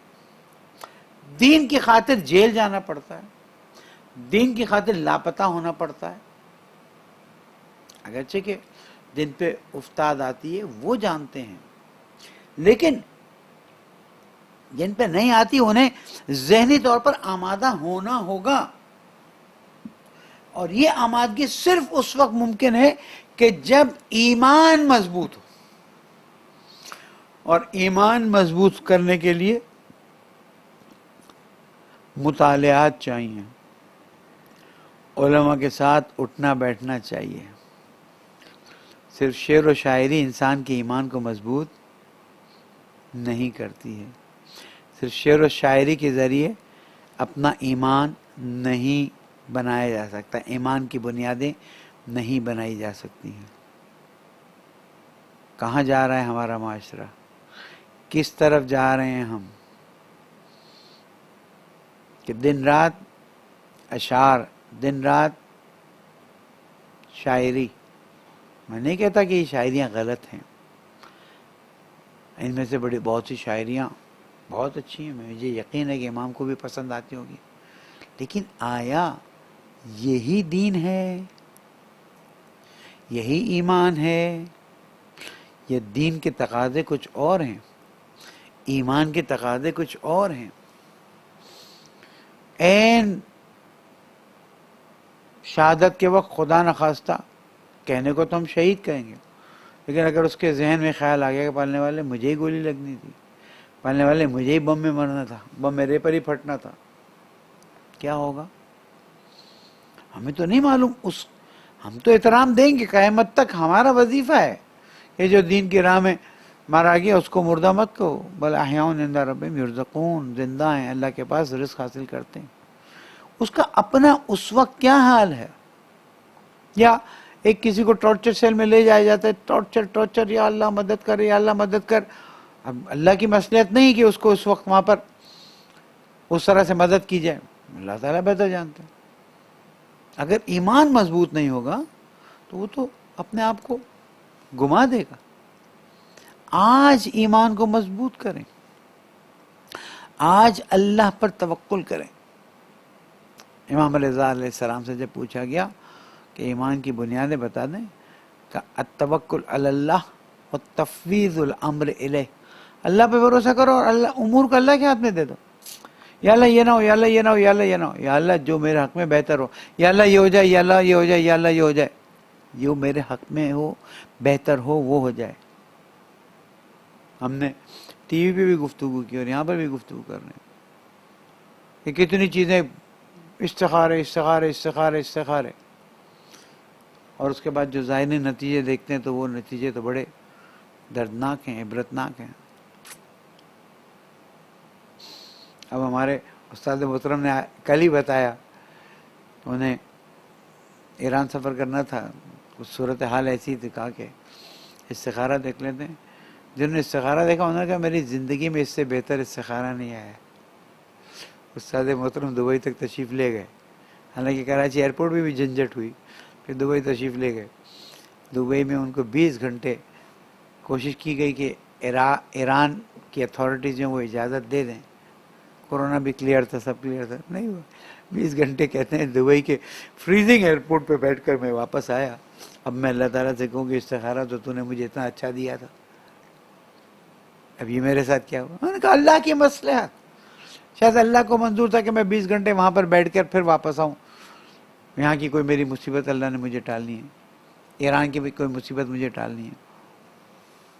دین کی خاطر جیل جانا پڑتا ہے، دین کی خاطر لاپتہ ہونا پڑتا ہے۔ اگرچہ کہ جن پہ افتاد آتی ہے وہ جانتے ہیں، لیکن جن پہ نہیں آتی انہیں ذہنی طور پر آمادہ ہونا ہوگا، اور یہ آمادگی صرف اس وقت ممکن ہے کہ جب ایمان مضبوط ہو، اور ایمان مضبوط کرنے کے لیے مطالعات چاہیے، علماء کے ساتھ اٹھنا بیٹھنا چاہیے۔ صرف شعر و شاعری انسان کے ایمان کو مضبوط نہیں کرتی ہے، صرف شعر و شاعری کے ذریعے اپنا ایمان نہیں بنایا جا سکتا، ایمان کی بنیادیں نہیں بنائی جا سکتی ہیں۔ کہاں جا رہا ہے ہمارا معاشرہ؟ کس طرف جا رہے ہیں ہم؟ کہ دن رات اشعار، دن رات شاعری۔ میں نہیں کہتا کہ یہ شاعریاں غلط ہیں، ان میں سے بہت سی شاعریاں بہت اچھی ہیں، مجھے یقین ہے کہ امام کو بھی پسند آتی ہوگی، لیکن آیا یہی دین ہے؟ یہی ایمان ہے؟ یہ دین کے تقاضے کچھ اور ہیں، ایمان کے تقاضے کچھ اور ہیں۔ این شہادت کے وقت خدا نخواستہ کہنے کو تو ہم شہید کہیں گے، لیکن اگر اس کے ذہن میں خیال آ گیا کہ پالنے والے مجھے ہی گولی لگنی تھی، پالنے والے مجھے ہی بم میں مرنا تھا، بم میرے پر ہی پھٹنا تھا، کیا ہوگا؟ ہمیں تو نہیں معلوم۔ ہم تو احترام دیں گے، قیامت تک ہمارا وظیفہ ہے کہ جو دین کی راہ میں مارا گیا اس کو مردہ مت کہو، بل احیاء عند ربہم یرزقون، زندہ ہیں، اللہ کے پاس رزق حاصل کرتے ہیں۔ اس کا اپنا اس وقت کیا حال ہے؟ یا ایک کسی کو ٹارچر سیل میں لے جایا جاتا ہے، ٹارچر، یا اللہ مدد کر، یا اللہ مدد کر۔ اب اللہ کی مصلحت نہیں کہ اس کو اس وقت وہاں پر اس طرح سے مدد کی جائے، اللہ تعالیٰ بہتر جانتا ہے۔ اگر ایمان مضبوط نہیں ہوگا تو وہ تو اپنے آپ کو گما دے گا۔ آج ایمان کو مضبوط کریں، آج اللہ پر توکل کریں۔ امام رضا علیہ السلام سے جب پوچھا گیا کہ ایمان کی بنیادیں بتا دیں، کہ التوکل علی اللہ والتفویض الامر الیہ، اللہ پہ بھروسہ کرو اور اللہ امور کو اللہ کے ہاتھ میں دے دو۔ یا اللہ یہ نہ ہو، یا اللہ یہ نہ ہو، یا اللہ یہ نہ ہو، یا اللہ جو میرے حق میں بہتر ہو، یا اللہ یہ ہو جائے، یا اللہ یہ ہو جائے، یا اللہ یہ ہو جائے، جو میرے حق میں ہو، بہتر ہو، وہ ہو جائے۔ ہم نے ٹی وی پہ بھی گفتگو کی اور یہاں پر بھی گفتگو کر رہے ہیں کہ کتنی چیزیں استخارے استخارے استخارے استخارے، اور اس کے بعد جو ظاہری نتیجے دیکھتے ہیں تو وہ نتیجے تو بڑے دردناک ہیں، عبرتناک ہیں۔ اب ہمارے استاد محترم نے کل ہی بتایا، انہیں ایران سفر کرنا تھا، کچھ صورتحال ایسی تھی، کہا کہ استخارہ دیکھ لیتے ہیں۔ جنہوں نے استخارہ دیکھا انہوں نے کہا میری زندگی میں اس سے بہتر استخارہ نہیں آیا۔ استاد محترم دبئی تک تشریف لے گئے، حالانکہ کراچی ایئرپورٹ بھی جھنجھٹ ہوئی، پھر دبئی تشریف لے گئے۔ دبئی میں ان کو 20 گھنٹے کوشش کی گئی کہ ایران کی اتھارٹیز جو وہ اجازت دے دیں، کورونا بھی کلیئر تھا، سب کلیئر تھا، نہیں ہوا۔ 20 گھنٹے کہتے ہیں دبئی کے فریزنگ ایئرپورٹ پہ بیٹھ کر میں واپس آیا۔ اب میں اللہ تعالیٰ سے کہوں کہ استخارہ تو نے مجھے اتنا اچھا دیا تھا، اب یہ میرے ساتھ کیا ہوا؟ میں نے کہا اللہ کی مصلحت، شاید اللہ کو منظور تھا کہ میں 20 گھنٹے وہاں پر بیٹھ کر پھر واپس آؤں، یہاں کی کوئی میری مصیبت اللہ نے مجھے ٹالنی ہے، ایران کی بھی کوئی مصیبت مجھے ٹالنی ہے۔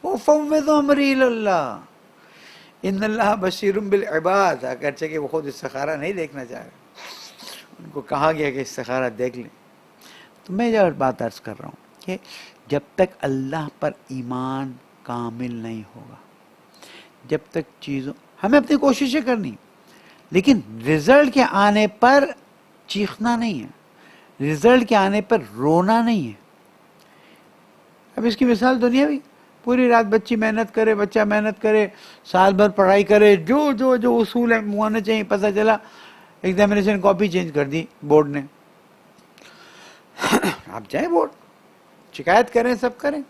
وَفَوِّضُ أَمْرِي إِلَى اللَّهِ ان اللہ بشیر بالعباد، اگرچہ کہ وہ خود استخارہ نہیں دیکھنا چاہ رہے، ان کو کہا گیا کہ استخارہ دیکھ لیں۔ تو میں جو بات عرض کر رہا ہوں کہ جب تک اللہ پر ایمان کامل نہیں ہوگا، جب تک چیزوں ہمیں اپنی کوششیں کرنی، لیکن رزلٹ کے آنے پر چیخنا نہیں ہے، رزلٹ کے آنے پر رونا نہیں ہے۔ اب اس کی مثال دنیاوی، پوری رات بچی محنت کرے، بچہ محنت کرے، سال بھر پڑھائی کرے، جو اصول ہیں ہونا چاہیے، پتہ چلا ایگزامینیشن کاپی چینج کر دی بورڈ نے. آپ جائیں بورڈ، شکایت کریں، سب کریں،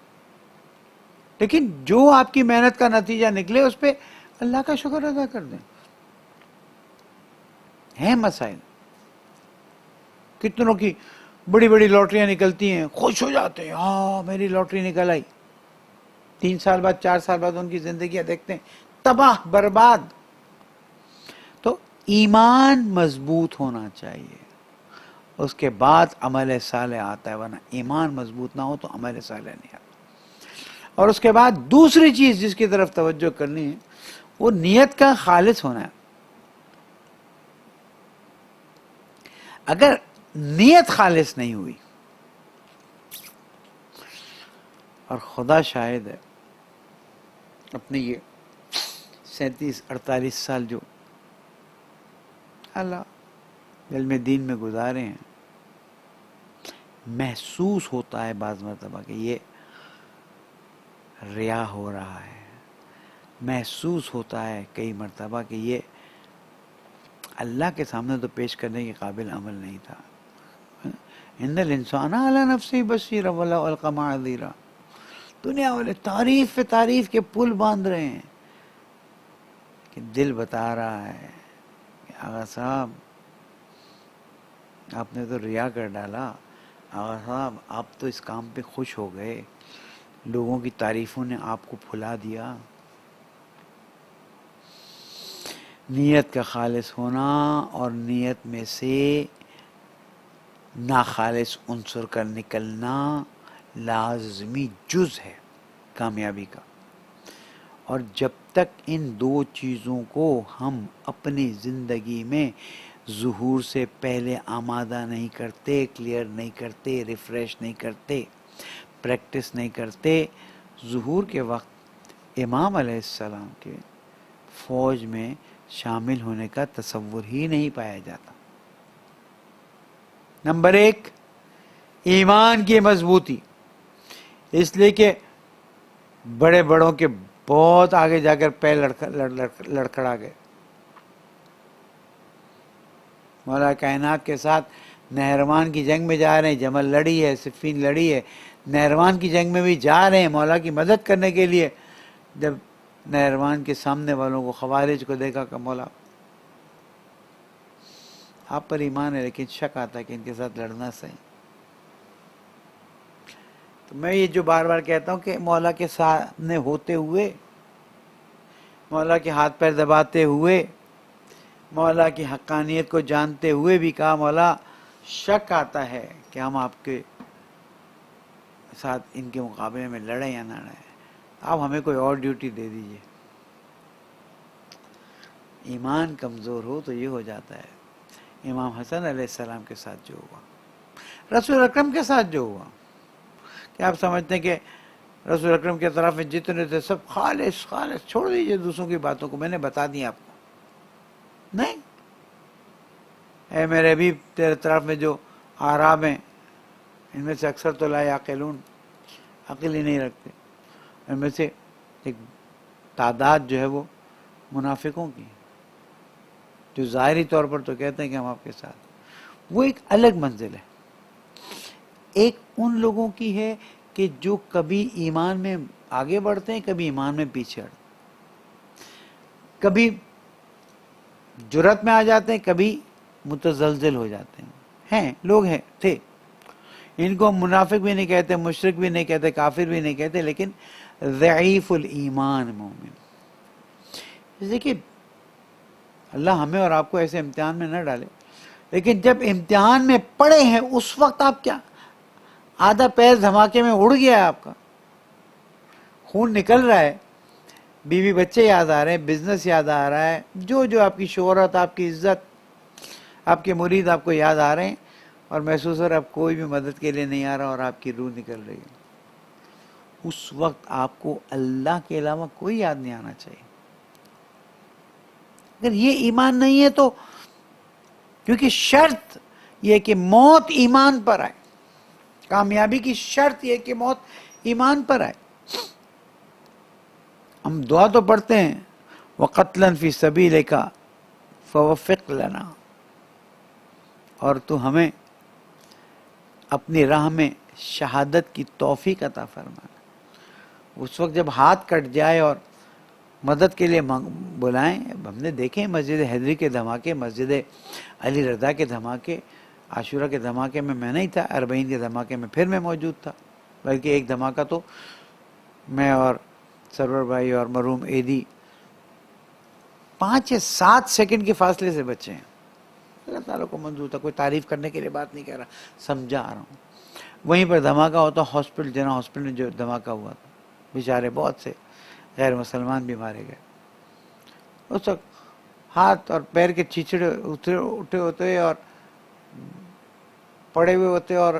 لیکن جو آپ کی محنت کا نتیجہ نکلے اس پہ اللہ کا شکر ادا کر دیں. ہیں مسائل. کتنوں کی بڑی بڑی لاٹریاں نکلتی ہیں، خوش ہو جاتے ہیں، ہاں میری لاٹری نکل آئی. 3 سال بعد، 4 سال بعد ان کی زندگیاں دیکھتے ہیں تباہ برباد. تو ایمان مضبوط ہونا چاہیے، اس کے بعد عمل صالح آتا ہے، ورنہ ایمان مضبوط نہ ہو تو عمل صالح نہیں آتا. اور اس کے بعد دوسری چیز جس کی طرف توجہ کرنی ہے وہ نیت کا خالص ہونا ہے. اگر نیت خالص نہیں ہوئی، اور خدا شاہد ہے اپنے یہ 37-48 سال جو اللہ علم دین میں گزارے ہیں، محسوس ہوتا ہے بعض مرتبہ کہ یہ ریا ہو رہا ہے، محسوس ہوتا ہے کئی مرتبہ کہ یہ اللہ کے سامنے تو پیش کرنے کے قابل عمل نہیں تھا. ان الانسان علی نفسہ بصیر ولو القی معاذیرا. دنیا والے تعریف پہ تعریف کے پل باندھ رہے ہیں کہ دل بتا رہا ہے کہ آغا صاحب آپ نے تو ریا کر ڈالا، آغا صاحب آپ تو اس کام پہ خوش ہو گئے، لوگوں کی تعریفوں نے آپ کو پھلا دیا. نیت کا خالص ہونا اور نیت میں سے ناخالص عنصر کا نکلنا لازمی جز ہے کامیابی کا. اور جب تک ان 2 چیزوں کو ہم اپنی زندگی میں ظہور سے پہلے آمادہ نہیں کرتے، کلیئر نہیں کرتے، ریفریش نہیں کرتے، پریکٹس نہیں کرتے، ظہور کے وقت امام علیہ السلام کے فوج میں شامل ہونے کا تصور ہی نہیں پایا جاتا. نمبر 1 ایمان کی مضبوطی، اس لیے کہ بڑے بڑوں کے بہت آگے جا کر پیر لڑکھڑا گئے. مولا کائنات کے ساتھ نہروان کی جنگ میں جا رہے ہیں، جمل لڑی ہے، صفین لڑی ہے، نہروان کی جنگ میں بھی جا رہے ہیں مولا کی مدد کرنے کے لیے. جب نہروان کے سامنے والوں کو، خوارج کو دیکھا کہ مولا آپ پر ایمان ہے لیکن شک آتا ہے کہ ان کے ساتھ لڑنا صحیح. تو میں یہ جو بار بار کہتا ہوں کہ مولا کے سامنے ہوتے ہوئے، مولا کے ہاتھ پیر دباتے ہوئے، مولا کی حقانیت کو جانتے ہوئے بھی کہا مولا شک آتا ہے کہ ہم آپ کے ساتھ ان کے مقابلے میں لڑیں یا نہ لڑیں، آپ ہمیں کوئی اور ڈیوٹی دے دیجئے. ایمان کمزور ہو تو یہ ہو جاتا ہے. امام حسن علیہ السلام کے ساتھ جو ہوا، رسول اکرم کے ساتھ جو ہوا، کہ آپ سمجھتے ہیں کہ رسول اکرم کے طرف میں جتنے تھے سب خالص چھوڑ دیجئے دوسروں کی باتوں کو، میں نے بتا دیا آپ کو. نہیں، اے میرے حبیب تیرے طرف میں جو اعراب ہیں ان میں سے اکثر تو لا یعقلون، عقل ہی نہیں رکھتے. ان میں سے ایک تعداد جو ہے وہ منافقوں کی، جو ظاہری طور پر تو کہتے ہیں کہ ہم آپ کے ساتھ، وہ ایک الگ منزل ہے. ایک ان لوگوں کی ہے کہ جو کبھی ایمان میں آگے بڑھتے ہیں، کبھی ایمان میں پیچھے ہٹتے، کبھی جرات میں آ جاتے ہیں، کبھی متزلزل ہو جاتے ہیں لوگ ہیں تھے. ان کو منافق بھی نہیں کہتے، مشرک بھی نہیں کہتے، کافر بھی نہیں کہتے، لیکن ضعیف الایمان مومن. دیکھیے اللہ ہمیں اور آپ کو ایسے امتحان میں نہ ڈالے، لیکن جب امتحان میں پڑے ہیں اس وقت آپ کیا، آدھا پیر دھماکے میں اڑ گیا ہے آپ کا، خون نکل رہا ہے، بیوی بچے یاد آ رہے ہیں، بزنس یاد آ رہا ہے، جو آپ کی شہرت، آپ کی عزت، آپ کے مرید آپ کو یاد آ رہے ہیں، اور محسوس ہو رہا ہے اب کوئی بھی مدد کے لیے نہیں آ رہا اور آپ کی روح نکل رہی ہے. اس وقت آپ کو اللہ کے علاوہ کوئی یاد نہیں آنا چاہیے. اگر یہ ایمان نہیں ہے تو، کیونکہ شرط یہ کہ موت ایمان پر آئے، کامیابی کی شرط یہ کہ موت ایمان پر آئے. ہم دعا تو پڑھتے ہیں وَقَتْلًا فِي سَبِيلِكَ فَوَفِّقْ لَنَا، اور تو ہمیں اپنی راہ میں شہادت کی توفیق عطا فرمانا۔ اس وقت جب ہاتھ کٹ جائے اور مدد کے لیے بلائیں، ہم نے دیکھے مسجد حیدری کے دھماکے، مسجد علی رضا کے دھماکے، عاشورہ کے دھماکے میں نہیں تھا، اربعین کے دھماکے میں پھر میں موجود تھا، بلکہ ایک دھماکہ تو میں اور سرور بھائی اور مرحوم ایدی 5 یا 7 سیکنڈ کے فاصلے سے بچے ہیں۔ اللہ تعالیٰ کو منظور تھا، کوئی تعریف کرنے کے لیے بات نہیں کہہ رہا، سمجھا رہا ہوں۔ وہیں پر دھماکہ ہوتا ہاسپٹل، جنا ہاسپٹل میں جو دھماکہ ہوا تھا، بیچارے بہت سے غیر مسلمان بھی مارے گئے۔ اس وقت ہاتھ اور پیر کے چیچڑے اٹھے ہوتے اور پڑے ہوئے ہوتے، اور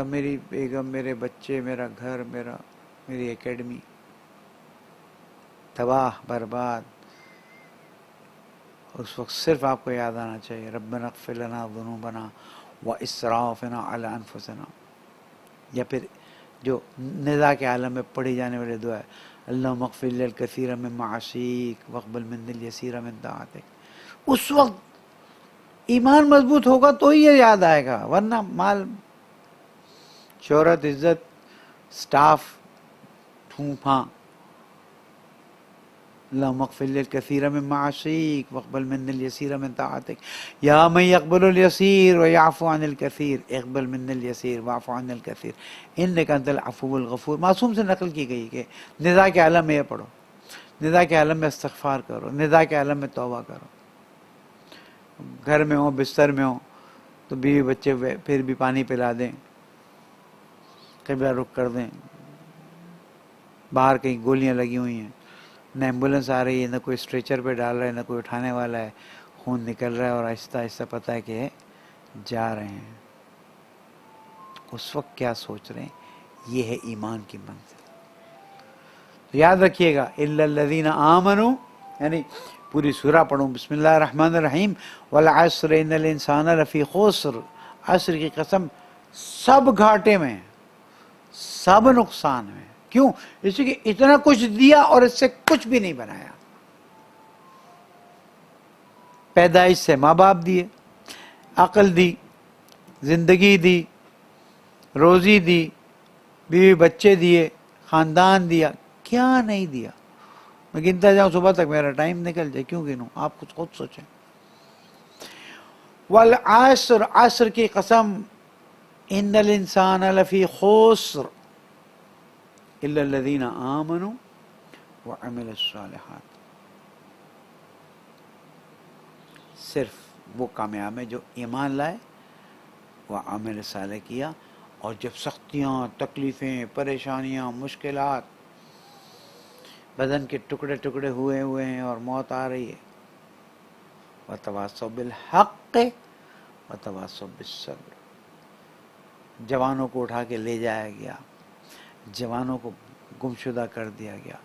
میری بیگم، میرے بچے، میرا گھر، میری اکیڈمی تباہ برباد۔ اس وقت صرف آپ کو یاد آنا چاہیے ربنا اغفر لنا ذنوبنا واسرافنا علی انفسنا، یا پھر جو نزاع کے عالم میں پڑھی جانے والی دعا ہے اللہم اغفر لی الکثیر من معاصیک واقبل منی الیسیر من طاعتک۔ اس وقت ایمان مضبوط ہوگا تو ہی یہ یاد آئے گا، ورنہ مال، شہرت، عزت، سٹاف، پھوں پھاں، اللہم اغفر لی الکثیر من معاصیک واقبل منی الیسیر من طاعتک، یا من یقبل الیسیر ویعفو عن الکثیر اقبل منی الیسیر واعف عن الکثیر انک انت العفو الغفور۔ معصوم سے نقل کی گئی کہ نزاع کے عالم میں یہ پڑھو، نزاع کے عالم میں استغفار کرو، نزاع کے عالم میں توبہ کرو، گھر میں ہوں، بستر میں ہوں تو بیوی بچے پھر بھی پانی پلا دیں، قبلہ رخ کر دیں، باہر کہیں گولیاں لگی ہوئی ہیں، نہ ایمبولنس آ رہی ہے، نہ کوئی اسٹریچر پہ ڈال رہا ہے، نہ کوئی اٹھانے والا ہے، خون نکل رہا ہے اور آہستہ آہستہ پتہ ہے کہ جا رہے ہیں۔ اس وقت کیا سوچ رہے ہیں؟ یہ ہے ایمان کی منزل۔ تو یاد رکھیے گا الا الذین آمنوا، یعنی پوری سورہ پڑھوں، بسم اللہ الرحمن الرحیم، والعصر ان الانسان لفی خسر، عصر کی قسم سب گھاٹے میں، سب نقصان میں۔ کیوں؟ اس لیے کہ اتنا کچھ دیا اور اس سے کچھ بھی نہیں بنایا۔ پیدائش سے ماں باپ دیے، عقل دی، زندگی دی، روزی دی، بیوی بچے دیے، خاندان دیا، کیا نہیں دیا؟ میں گنتا جاؤں صبح تک میرا ٹائم نکل جائے، کیوں گنوں؟ آپ کچھ خود سوچیں۔ والعصر، عصر کی قسم، ان الانسان لفی خسر الا الذین آمنوا وعملوا الصالحات، صرف وہ کامیاب ہیں جو ایمان لائے، وہ عمل صالح کیا، اور جب سختیاں، تکلیفیں، پریشانیاں، مشکلات، بدن کے ٹکڑے ٹکڑے ہوئے ہیں اور موت آ رہی ہے، وتواصوا بالحق وتواصوا بالصبر، جوانوں کو اٹھا کے لے جایا گیا، جوانوں کو گمشدہ کر دیا گیا،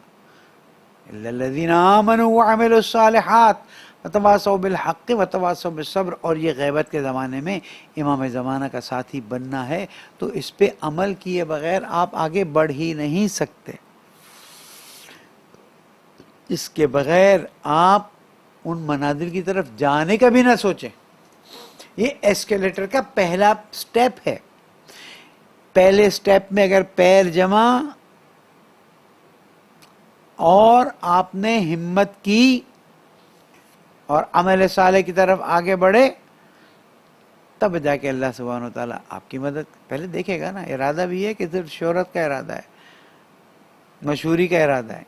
الا الذین آمنوا وعملوا الصالحات وتواصوا بالحق وتواصوا بالصبر۔ اور یہ غیبت کے زمانے میں امام زمانہ کا ساتھی بننا ہے تو اس پہ عمل کیے بغیر آپ آگے بڑھ ہی نہیں سکتے۔ اس کے بغیر آپ ان منازل کی طرف جانے کا بھی نہ سوچیں۔ یہ ایسکیلیٹر کا پہلا سٹیپ ہے۔ پہلے سٹیپ میں اگر پیر جمع اور آپ نے ہمت کی اور عمل صالح کی طرف آگے بڑھے، تب جا کے اللہ سبحانہ وتعالیٰ آپ کی مدد پہلے دیکھے گا نا۔ ارادہ بھی ہے کہ صرف شہرت کا ارادہ ہے، مشہوری کا ارادہ ہے،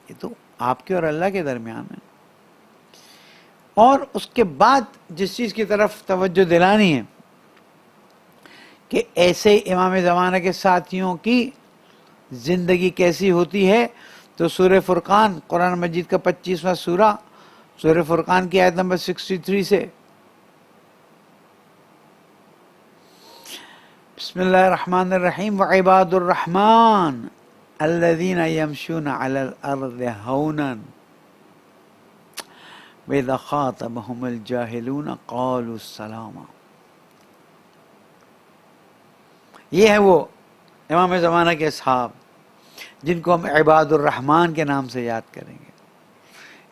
یہ تو آپ کے اور اللہ کے درمیان ہے۔ اور اس کے بعد جس چیز کی طرف توجہ دلانی ہے کہ ایسے امام زمانہ کے ساتھیوں کی زندگی کیسی ہوتی ہے، تو سورہ فرقان، قرآن مجید کا 25واں سورہ، سورہ فرقان کی آیت نمبر 63 سے، بسم اللہ الرحمن الرحیم، وعباد الرحمن الذین یمشون علی الارض ہونا وَإِذَا خَاطَبَهُمُ الْجَاهِلُونَ قَالُوا السَّلَامَ۔ یہ ہے وہ امام زمانہ کے اصحاب جن کو ہم عباد الرحمن کے نام سے یاد کریں گے.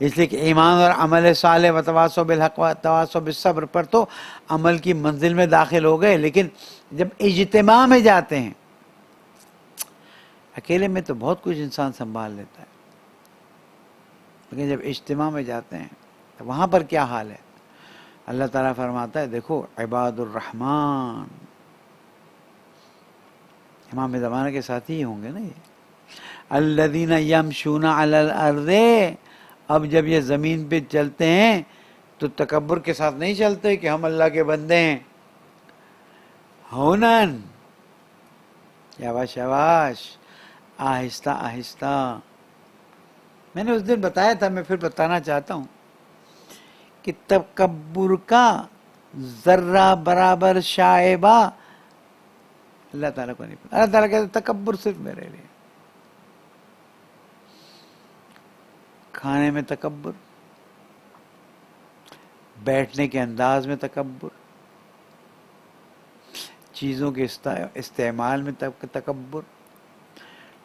اس لیے کہ ایمان اور عمل صالح و تواصوا بالحق و تواصوا بالصبر پر تو عمل کی منزل میں داخل ہو گئے، لیکن جب اجتماع میں جاتے ہیں، اکیلے میں تو بہت کچھ انسان سنبھال لیتا ہے، لیکن جب اجتماع میں جاتے ہیں تو وہاں پر کیا حال ہے؟ اللہ تعالیٰ فرماتا ہے دیکھو عباد الرحمن، امام زمانہ کے ساتھ ہی ہوں گے نا یہ، الذین یمشون علی الارض. اب جب یہ زمین پہ چلتے ہیں تو تکبر کے ساتھ نہیں چلتے کہ ہم اللہ کے بندے ہیں. ہونن، یواش یواش، آہستہ آہستہ. میں نے اس دن بتایا تھا، میں پھر بتانا چاہتا ہوں کہ تکبر کا ذرہ برابر شائبہ اللہ تعالیٰ کو نہیں پتا. اللہ تعالیٰ کہتے ہیں تکبر صرف میرے لیے. کھانے میں تکبر، بیٹھنے کے انداز میں تکبر، چیزوں کے استعمال میں تکبر،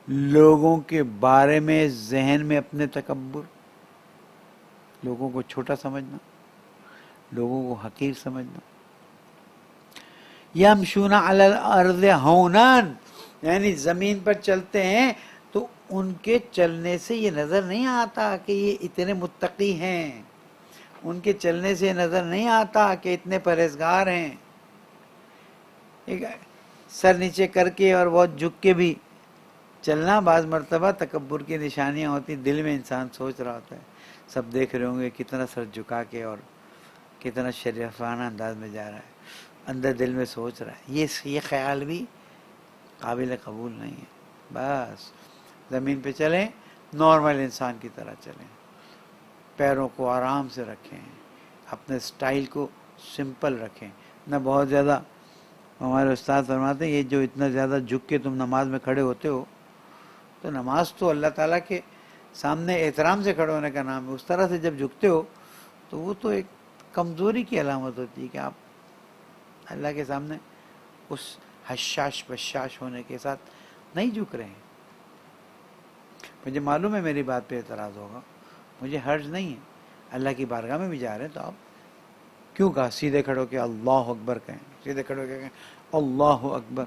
لوگوں کے بارے میں ذہن میں اپنے تکبر، لوگوں کو چھوٹا سمجھنا، لوگوں کو حقیر سمجھنا. یمشون علی الارض ہونن، یعنی زمین پر چلتے ہیں تو ان کے چلنے سے یہ نظر نہیں آتا کہ یہ اتنے متقی ہیں، ان کے چلنے سے یہ نظر نہیں آتا کہ اتنے پرہیزگار ہیں. سر نیچے کر کے اور بہت جھک کے بھی چلنا بعض مرتبہ تکبر کی نشانیاں ہوتی. دل میں انسان سوچ رہا ہوتا ہے، سب دیکھ رہے ہوں گے کتنا سر جھکا کے اور کتنا شریفانہ انداز میں جا رہا ہے، اندر دل میں سوچ رہا ہے. یہ خیال بھی قابل قبول نہیں ہے. بس زمین پہ چلیں، نارمل انسان کی طرح چلیں، پیروں کو آرام سے رکھیں، اپنے سٹائل کو سمپل رکھیں، نہ بہت زیادہ. ہمارے استاد فرماتے ہیں یہ جو اتنا زیادہ جھک کے تم نماز میں کھڑے ہوتے ہو، تو نماز تو اللہ تعالیٰ کے سامنے احترام سے کھڑے ہونے کا نام ہے. اس طرح سے جب جھکتے ہو تو وہ تو ایک کمزوری کی علامت ہوتی ہے کہ آپ اللہ کے سامنے اس حشاش بشاش ہونے کے ساتھ نہیں جھک رہے ہیں. مجھے معلوم ہے میری بات پہ اعتراض ہوگا، مجھے حرج نہیں ہے. اللہ کی بارگاہ میں بھی جا رہے ہیں تو آپ کیوں کہا سیدھے کھڑے ہو کے اللہ اکبر کہیں، سیدھے کھڑے ہو کے کہیں اللہ اکبر.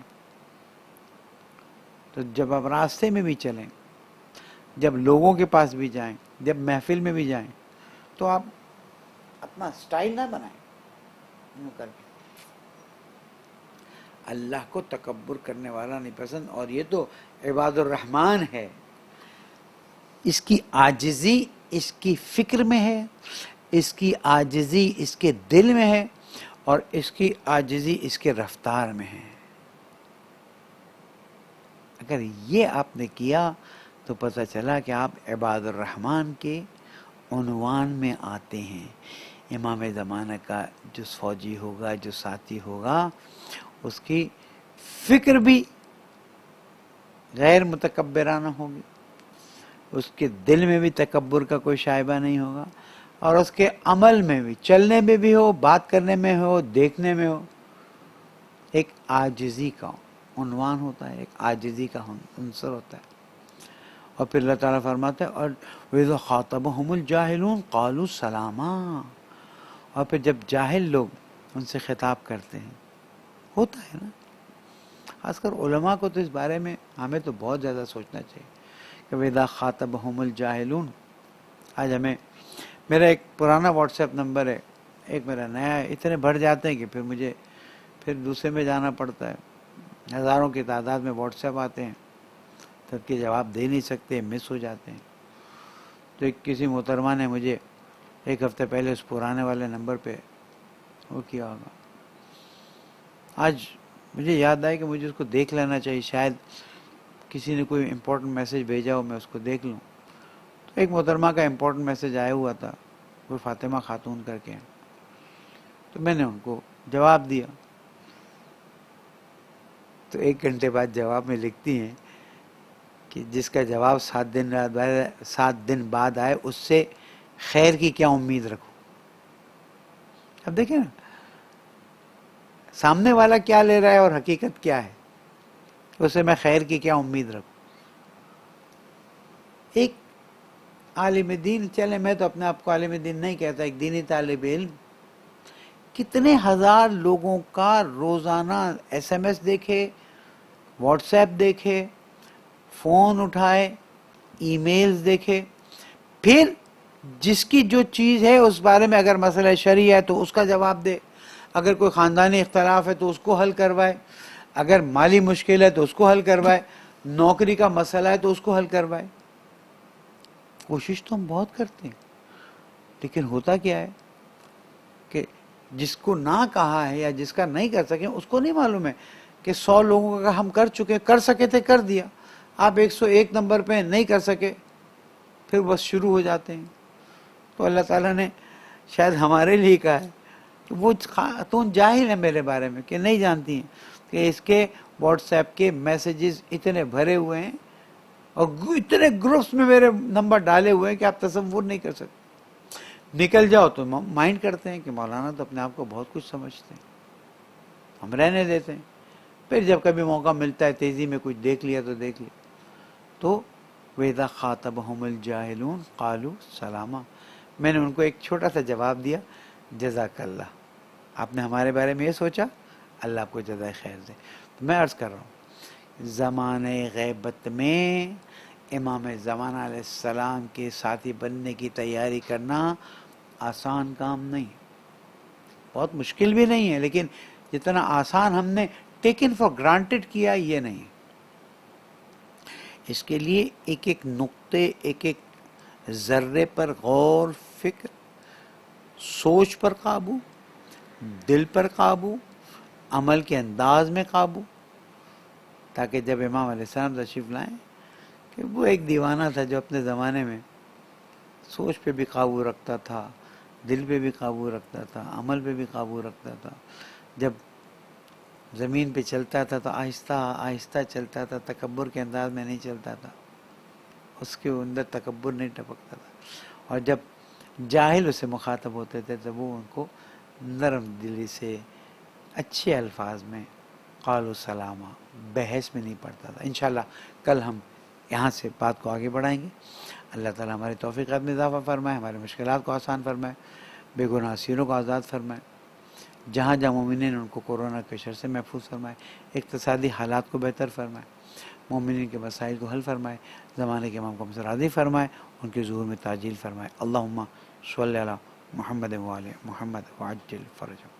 تو جب آپ راستے میں بھی چلیں، جب لوگوں کے پاس بھی جائیں، جب محفل میں بھی جائیں، تو آپ اپنا سٹائل نہ بنائیں یوں کر کے. اللہ کو تکبر کرنے والا نہیں پسند. اور یہ تو عباد الرحمن ہے، اس کی عاجزی اس کی فکر میں ہے، اس کی عاجزی اس کے دل میں ہے، اور اس کی عاجزی اس کے رفتار میں ہے. اگر یہ آپ نے کیا تو پتہ چلا کہ آپ عباد الرحمن کے عنوان میں آتے ہیں. امام زمانہ کا جو فوجی ہوگا، جو ساتھی ہوگا، اس کی فکر بھی غیر متکبرانہ ہوگی، اس کے دل میں بھی تکبر کا کوئی شائبہ نہیں ہوگا، اور اس کے عمل میں بھی، چلنے میں بھی ہو، بات کرنے میں ہو، دیکھنے میں ہو، ایک عاجزی کا عنوان ہوتا ہے، ایک عاجزی کا عنصر ہوتا ہے. اور پھر اللہ تعالیٰ فرماتا ہے اور وَإِذَا خَاطَبَهُمُ الْجَاهِلُونَ قَالُوا سَلَامًا. اور پھر جب جاہل لوگ ان سے خطاب کرتے ہیں، ہوتا ہے نا، خاص کر علماء کو تو اس بارے میں ہمیں تو بہت زیادہ سوچنا چاہیے کہ وَإِذَا خَاطَبَهُمُ الْجَاهِلُونَ. آج ہمیں میرا ایک پرانا واٹس ایپ نمبر ہے، ایک میرا نیا ہے، اتنے بڑھ جاتے ہیں کہ پھر مجھے دوسرے میں جانا پڑتا ہے. ہزاروں کی تعداد میں واٹس ایپ آتے ہیں، سب کے جواب دے نہیں سکتے، مس ہو جاتے ہیں. تو کسی محترمہ نے مجھے ایک ہفتے پہلے اس پرانے والے نمبر پہ وہ کیا ہوگا. آج مجھے یاد آئے کہ مجھے اس کو دیکھ لینا چاہیے، شاید کسی نے کوئی امپورٹنٹ میسج بھیجا ہو، میں اس کو دیکھ لوں. تو ایک محترمہ کا امپورٹنٹ میسج آیا ہوا تھا، کوئی فاطمہ خاتون کر کے، تو میں نے ان کو جواب دیا. تو 1 گھنٹے بعد جواب میں لکھتی ہیں کہ جس کا جواب 7 دن بعد آئے اس سے خیر کی کیا امید رکھوں. اب دیکھیں نا سامنے والا کیا لے رہا ہے اور حقیقت کیا ہے، اس سے میں خیر کی کیا امید رکھوں. ایک عالم دین، چلے میں تو اپنے آپ کو عالم دین نہیں کہتا، ایک دینی طالب علم کتنے ہزار لوگوں کا روزانہ ایس ایم ایس دیکھے، واٹس ایپ دیکھے، فون اٹھائے، ای میلز دیکھے، پھر جس کی جو چیز ہے اس بارے میں اگر مسئلہ شرعی ہے تو اس کا جواب دے، اگر کوئی خاندانی اختلاف ہے تو اس کو حل کروائے، اگر مالی مشکل ہے تو اس کو حل کروائے، نوکری کا مسئلہ ہے تو اس کو حل کروائے۔ کوشش تو ہم بہت کرتے ہیں، لیکن ہوتا کیا ہے کہ جس کو نہ کہا ہے یا جس کا نہیں کر سکے اس کو نہیں معلوم ہے کہ 100 لوگوں کا ہم کر سکے تھے، کر دیا، آپ 101 نمبر پہ نہیں کر سکے، پھر بس شروع ہو جاتے ہیں۔ تو اللہ تعالیٰ نے شاید ہمارے لیے کہا ہے کہ وہ خاتون جاہل ہے میرے بارے میں، کہ نہیں جانتی ہیں کہ اس کے واٹس ایپ کے میسیجز اتنے بھرے ہوئے ہیں اور اتنے گروپس میں میرے نمبر ڈالے ہوئے ہیں کہ آپ تصور نہیں کر سکتے۔ نکل جاؤ تو مائنڈ کرتے ہیں کہ مولانا تو اپنے آپ کو بہت کچھ سمجھتے ہیں، ہم رہنے دیتے ہیں۔ پھر جب کبھی موقع ملتا ہے تیزی میں کچھ دیکھ لیا تو دیکھ لیا۔ تو وَإِذَا خَاطَبَهُمُ الْجَاهِلُونَ قَالُوا سَلَامًا، میں نے ان کو ایک چھوٹا سا جواب دیا، جزاک اللہ، آپ نے ہمارے بارے میں یہ سوچا، اللہ آپ کو جزائے خیر دے۔ تو میں عرض کر رہا ہوں، زمانۂ غیبت میں امام زمانہ علیہ السلام کے ساتھی بننے کی تیاری کرنا آسان کام نہیں، بہت مشکل بھی نہیں ہے، لیکن جتنا آسان ہم نے ٹیکن فار گرانٹیڈ کیا یہ نہیں۔ اس کے لیے ایک ایک نقطے، ایک ایک ذرے پر غور فکر، سوچ پر قابو، دل پر قابو، عمل کے انداز میں قابو، تاکہ جب امام علیہ السلام تشریف لائیں کہ وہ ایک دیوانہ تھا جو اپنے زمانے میں سوچ پہ بھی قابو رکھتا تھا، دل پہ بھی قابو رکھتا تھا، عمل پہ بھی قابو رکھتا تھا، جب زمین پہ چلتا تھا تو آہستہ آہستہ چلتا تھا، تکبر کے انداز میں نہیں چلتا تھا، اس کے اندر تکبر نہیں ٹپکتا تھا، اور جب جاہل اسے مخاطب ہوتے تھے تو وہ ان کو نرم دلی سے اچھے الفاظ میں قالوا سلاما، بحث میں نہیں پڑتا تھا۔ انشاءاللہ کل ہم یہاں سے بات کو آگے بڑھائیں گے۔ اللہ تعالیٰ ہماری توفیقات میں اضافہ فرمائے، ہماری مشکلات کو آسان فرمائے، بے گناہ اسیروں کو آزاد فرمائے، جہاں جہاں مومنین ان کو کورونا کے شر سے محفوظ فرمائے، اقتصادی حالات کو بہتر فرمائے، مومنین کے مسائل کو حل فرمائے، زمانے کے امام کو ہم سے راضی فرمائے، ان کے ظہور میں تعجیل فرمائے۔ اللہم صلی علی محمد وآل محمد وعجل فرجہ۔